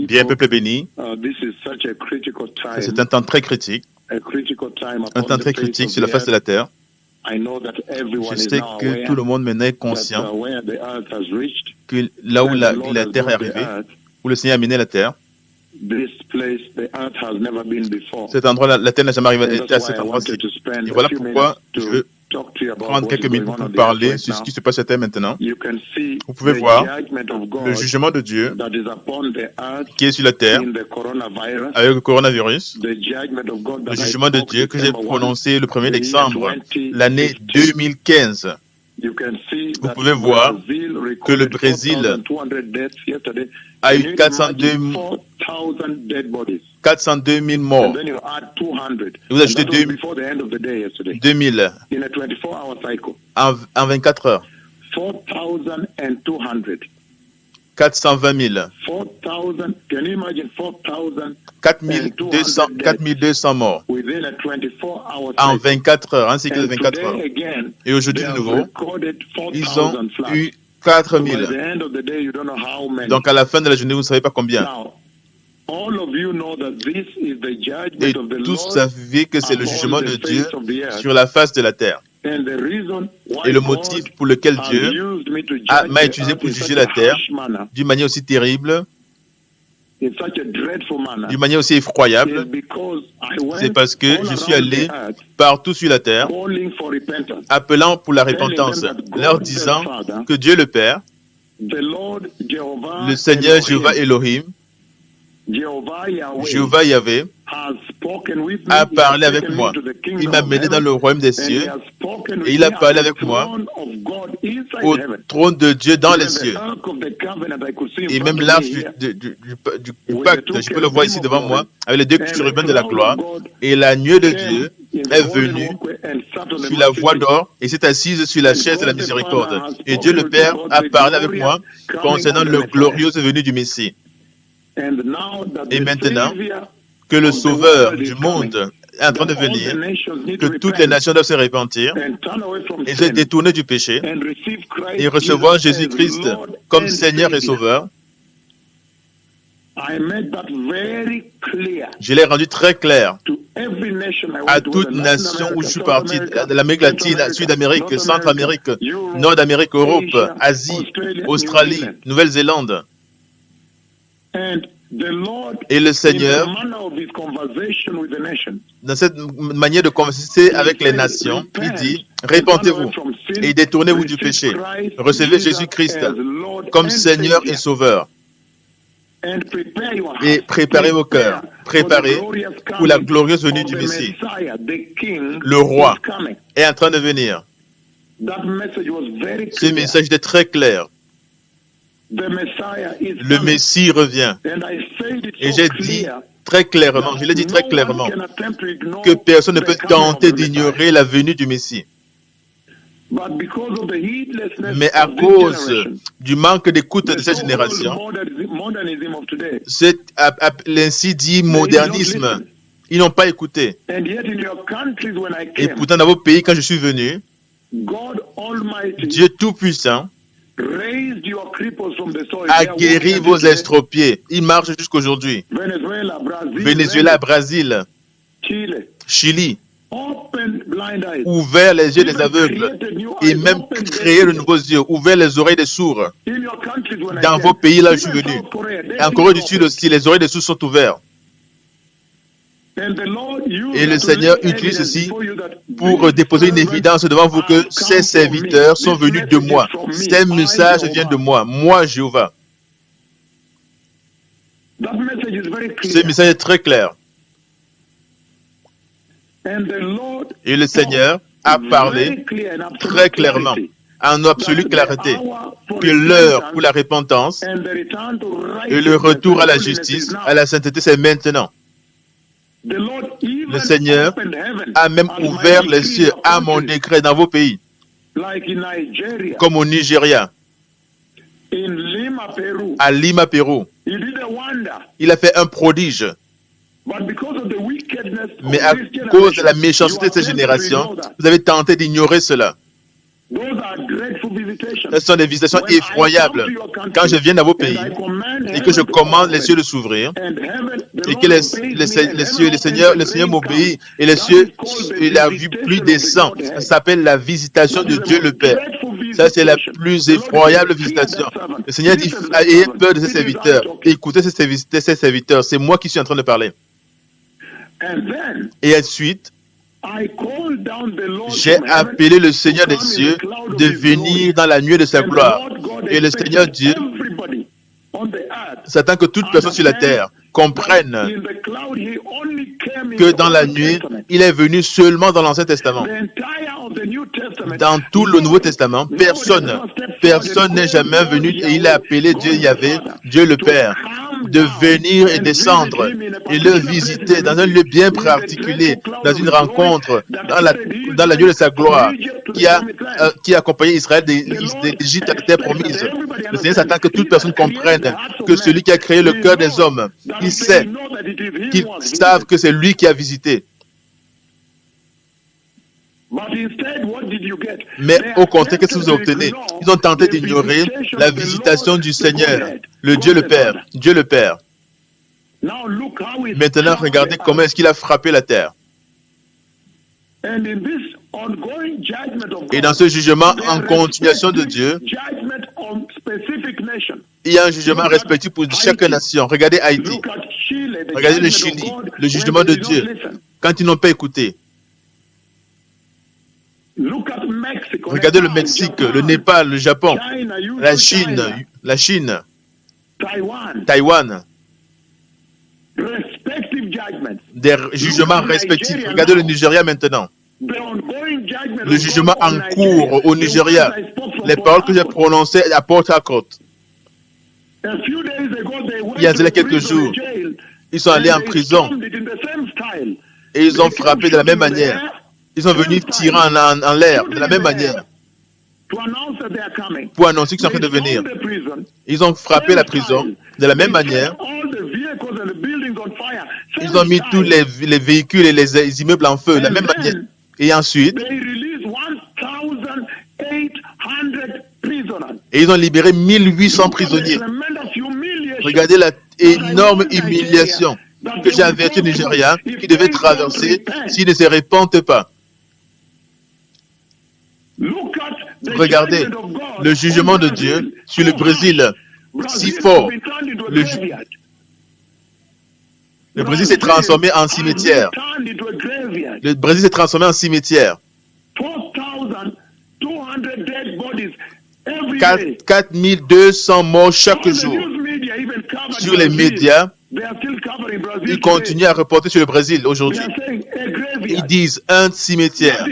Bien, peuple béni, c'est un temps très critique, un temps très critique sur la face de la terre. Je sais que tout le monde maintenant est conscient que là où la terre est arrivée, où le Seigneur a mené la terre, cet endroit, la terre n'a jamais été à cet endroit-ci. Et voilà pourquoi je veux prendre quelques minutes pour parler sur ce qui se passe sur la terre maintenant. Vous pouvez voir le jugement de Dieu qui est sur la terre avec le coronavirus. Le jugement de Dieu que j'ai prononcé le 1er décembre, l'année 2015. Vous pouvez voir que le Brésil a eu 402 000 morts. Et vous ajoutez 2000 en 24 heures. 420 000. 4200 morts en 24 heures, un cycle de 24 heures. Et aujourd'hui, de nouveau, ils ont eu 4 000. Donc, à la fin de la journée, vous ne savez pas combien. Et tous savez que c'est le jugement de Dieu sur la face de la terre. Et le motif pour lequel Dieu m'a utilisé pour juger la terre d'une manière aussi terrible, d'une manière aussi effroyable, c'est parce que je suis allé partout sur la terre, appelant pour la repentance, leur disant que Dieu le Père, le Seigneur Jéhovah Elohim, Jéhovah Yahvé, a parlé avec moi. Il m'a mené dans le royaume des cieux et il a parlé avec moi au trône de Dieu dans les cieux. Et même l'arche du pacte, je peux le voir ici devant moi, avec les deux chérubins de la gloire. Et l'agneau de Dieu est venu sur la voie d'or et s'est assise sur la chaise de la miséricorde. Et Dieu le Père a parlé avec moi concernant le glorieux venu du Messie. Et maintenant que le Sauveur du monde est en train de venir, que toutes les nations doivent se repentir et se détourner du péché et recevoir Jésus-Christ comme Seigneur et Sauveur, je l'ai rendu très clair à toute nation où je suis parti, de l'Amérique latine, Sud-Amérique, Centre-Amérique, Nord-Amérique, Europe, Asie, Australie, Nouvelle-Zélande. Et le Seigneur, dans cette manière de converser avec les nations, il dit, répentez-vous et détournez-vous du péché. Recevez Jésus-Christ comme Seigneur et Sauveur. Et préparez vos cœurs. Préparez pour la glorieuse venue du Messie. Le roi est en train de venir. Ce message était très clair. Le Messie revient. Et j'ai dit très clairement, je l'ai dit très clairement, que personne ne peut tenter d'ignorer la venue du Messie. Mais à cause du manque d'écoute de cette génération, l'ainsi dit modernisme, ils n'ont pas écouté. Et pourtant dans vos pays, quand je suis venu, Dieu Tout-Puissant a guéri vos estropiés. Il marche jusqu'aujourd'hui. Venezuela, Brésil, Chili, ouvert les yeux des aveugles et même créé de nouveaux yeux, ouvert les oreilles des sourds. Dans vos pays, là, je suis venu. En Corée du Sud aussi, les oreilles des sourds sont ouvertes. Et le Seigneur utilise ceci pour déposer une évidence devant vous que ces serviteurs sont venus de moi. Ces messages viennent de moi, moi Jéhovah. Ce message est très clair. Et le Seigneur a parlé très clairement, en absolue clarité, que l'heure pour la repentance et le retour à la justice, à la sainteté, c'est maintenant. Le Seigneur a même ouvert les cieux à mon décret dans vos pays, comme au Nigeria, à Lima, Pérou. Il a fait un prodige. Mais à cause de la méchanceté de cette génération, vous avez tenté d'ignorer cela. Ce sont des visitations effroyables. Quand je viens dans vos pays et que je commande les cieux de s'ouvrir et que les cieux, le Seigneur m'obéit et les cieux, il a vu pluie descend. Ça s'appelle la visitation de Dieu le Père. Ça, c'est la plus effroyable visitation. Le Seigneur dit, ayez peur de ses serviteurs. Écoutez ses serviteurs. C'est moi qui suis en train de parler. Et ensuite, j'ai appelé le Seigneur des cieux de venir dans la nuée de sa gloire. Et le Seigneur Dieu s'attend que toute personne sur la terre comprenne que dans la nuée, il est venu seulement dans l'Ancien Testament. Dans tout le Nouveau Testament, personne n'est jamais venu et il a appelé Dieu Yahvé, Dieu le Père, de venir et descendre et le visiter dans un lieu bien particulier, dans une rencontre, dans la nuée de sa gloire, qui a accompagné Israël d'Égypte à la terre promise. Le Seigneur s'attend que toute personne comprenne que celui qui a créé le cœur des hommes, il sait, qu'ils savent que c'est lui qui a visité. Mais au contraire, qu'est-ce que vous obtenez? Ils ont tenté d'ignorer la visitation du Seigneur, le Dieu le Père, Dieu le Père. Maintenant, regardez comment est-ce qu'il a frappé la terre. Et dans ce jugement en continuation de Dieu, il y a un jugement respectif pour chaque nation. Regardez Haïti, regardez le Chili, le jugement de Dieu, quand ils n'ont pas écouté. Regardez le Mexique, le Népal, le Japon, la Chine, Taïwan. Des jugements respectifs. Regardez le Nigeria maintenant. Le jugement en cours au Nigeria. Les paroles que j'ai prononcées à Port Harcourt. Il y a quelques jours, ils sont allés en prison et ils ont frappé de la même manière. Ils sont venus tirer en l'air de la même manière pour annoncer qu'ils sont en train de venir. Ils ont frappé la prison de la même manière. Ils ont mis tous les véhicules et les immeubles en feu de la même manière. Et ensuite, ils ont libéré 1800 prisonniers. Regardez la énorme humiliation que j'ai averti au Nigeria qui devait traverser s'il ne se répandent pas. Regardez le jugement de Dieu sur le Brésil, si fort. Le Brésil s'est transformé en cimetière. Le Brésil s'est transformé en cimetière. 4200 morts chaque jour. Sur les médias, ils continuent à reporter sur le Brésil aujourd'hui. Ils disent un cimetière.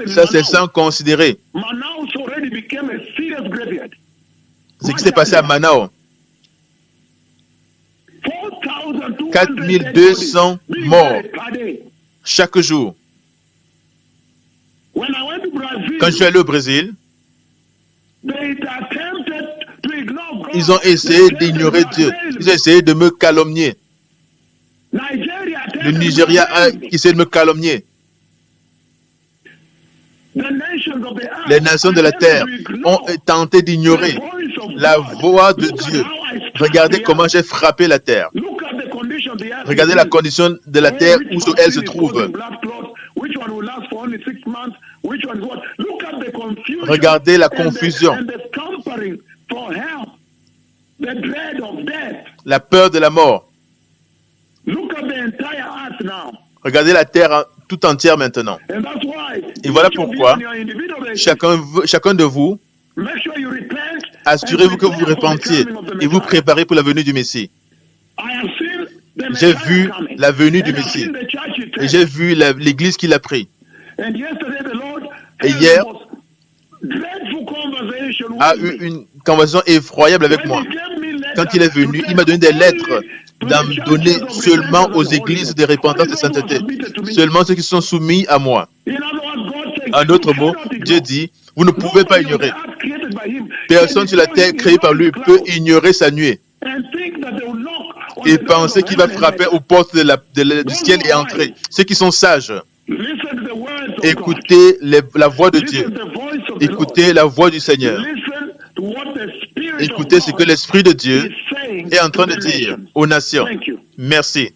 Ça, c'est sans considérer ce qui s'est passé à Manaus. 4200 morts chaque jour. Quand je suis allé au Brésil, ils ont essayé d'ignorer Dieu. Ils ont essayé de me calomnier. Le Nigeria a essayé de me calomnier. Les nations de la terre ont tenté d'ignorer la voix de Dieu. Regardez comment j'ai frappé la terre. Regardez la condition de la terre où elle se trouve. Regardez la confusion. La peur de la mort. Regardez la terre tout entière maintenant. Et voilà pourquoi chacun de vous, assurez-vous que vous vous repentiez et vous préparez pour la venue du Messie. J'ai vu la venue du Messie et j'ai vu l'église qu'il a pris. Et hier, a eu une conversation effroyable avec moi. Quand il est venu, il m'a donné des lettres d'en donner seulement aux églises de repentance et de sainteté, seulement ceux qui sont soumis à moi. En d'autres mots, Dieu dit, vous ne pouvez pas ignorer. Personne sur la terre créée par lui peut ignorer sa nuée et penser qu'il va frapper aux portes du ciel et entrer. Ceux qui sont sages, Écoutez la voix de Dieu. Écoutez la voix du Seigneur. Écoutez ce que l'Esprit de Dieu est en train de dire aux nations. Merci.